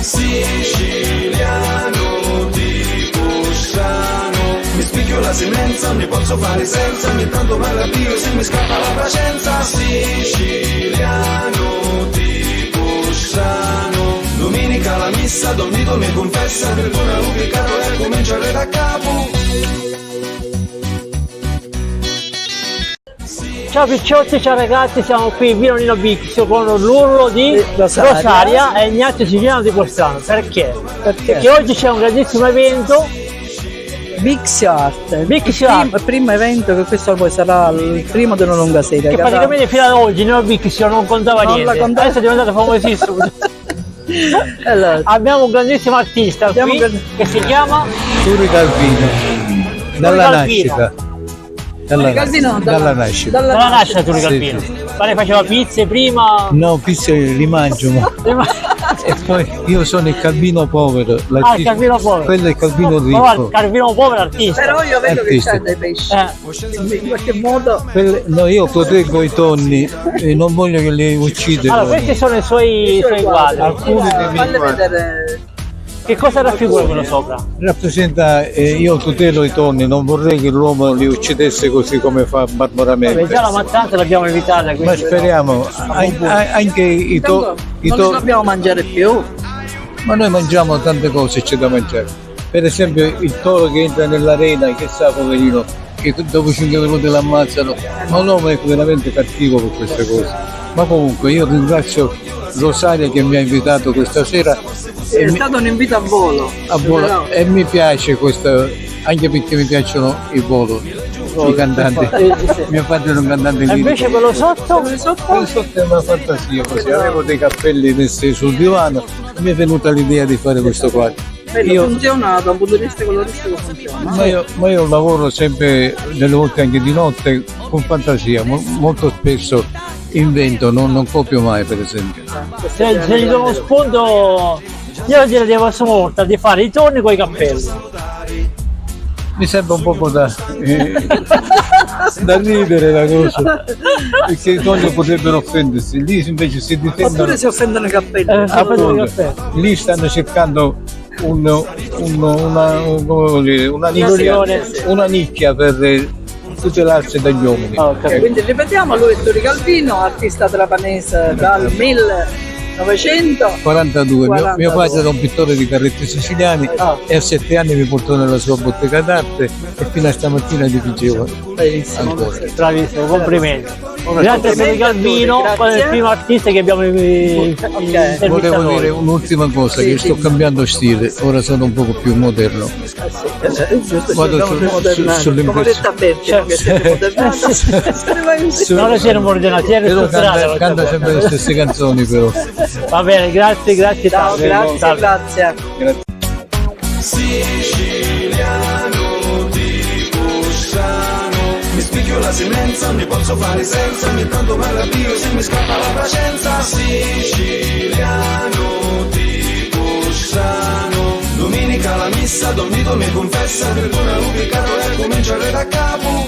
Siciliano tipo strano, mi spicchio la semenza, mi posso fare senza, ogni tanto mi arrabbio se mi scappa la pazienza. Siciliano tipo strano, domenica la messa, Don Vito mi confessa, perdona l'ho peccato e cominciare da capo. Ciao picciotti, ciao ragazzi, siamo qui in Vino Nino Bix con l'urlo di Rosaria e Ignazio Siciliano di Postano. Perché? Perché oggi c'è un grandissimo evento, Bix Art, Bix Art, primo evento che questo poi sarà il primo della lunga serie. che praticamente fino ad oggi Nino Bix non contava niente, adesso è diventato famosissimo. Allora, Abbiamo un grandissimo artista qui che si chiama Turi Calvino, dalla nascita. Dalla nascita. dalla nascita Turi Sì, Calvino. sì. Pare faceva pizze prima. No, pizze li mangio, ma... E poi io sono il Calvino povero. Il Calvino povero. Quello è il Calvino No, ricco. il Calvino povero artista. però io vedo Artista. che c'è dei pesci, in qualche modo. No, io proteggo i tonni e non voglio che li uccidano. Allora, questi sono i suoi quadri. Alcuni dei miei Falle quadri. vedere. Che cosa raffigura quello sopra? Rappresenta, io tutelo i tonni, non vorrei che l'uomo li uccidesse così come fa Vabbè, barbaramente. già la mattanza l'abbiamo evitata. Ma quindi speriamo, anche i Intanto non li dobbiamo mangiare più. ma noi mangiamo tante cose, c'è da mangiare. Per esempio il toro che entra nell'arena, che sa poverino, che dopo 5 minuti l'ammazzano, ma l'uomo è veramente cattivo per queste cose. Ma comunque io ringrazio Rosaria che mi ha invitato questa sera È stato un invito a volo. Però- e mi piace questo, anche perché mi piacciono i volo, i cantanti. Mio padre era un cantante E lirico. invece quello sotto? Quello sotto è una fantasia, così avevo dei cappelli messi sul divano e mi è venuta l'idea di fare questo quadro. Funziona da un punto di vista coloristico, funziona. Ma io lavoro sempre, delle volte anche di notte, con fantasia, molto spesso invento, non copio mai per esempio. Se gli do uno spunto, io direi di vostra volta di fare i torni con i cappelli. Mi sembra un po' da ridere la cosa, perché i tonni potrebbero offendersi, lì invece si Oppure difendono. si offendono i cappelli. Cappelli di cappelli. Lì stanno cercando una nicchia per tutelarsi dagli uomini. Oh, capito. Quindi ripetiamo, lui è Turi Calvino, artista trapanese dal 1942. 42. Mio padre era un pittore di carretti siciliani e a 7 anni mi portò nella sua bottega d'arte e fino a stamattina dipingevo. Bellissimo. Ancora. Bravissimo, complimenti. Grazie a Turi Calvino, quello è il primo artista che abbiamo Volevo intervistato. dire un'ultima cosa, Sì, che sì. sto cambiando stile, ora sono un poco più moderno. È giusto, Vado siamo modernati. Come ha detto a Berti, perché siete modernati. Non le siamo ordinati, è Però ristrutturata. canta sempre le stesse canzoni però. Va bene, grazie Ciao, tanto. grazie. Siciliano tipo strano, mi spicchio la semenza, mi posso fare senza, ogni tanto mi arrabbio se mi scappa la pazienza. Siciliano tipo strano, domenica la messa, Don Vito mi confessa, perdona l'ho peccato e cominciare da capo.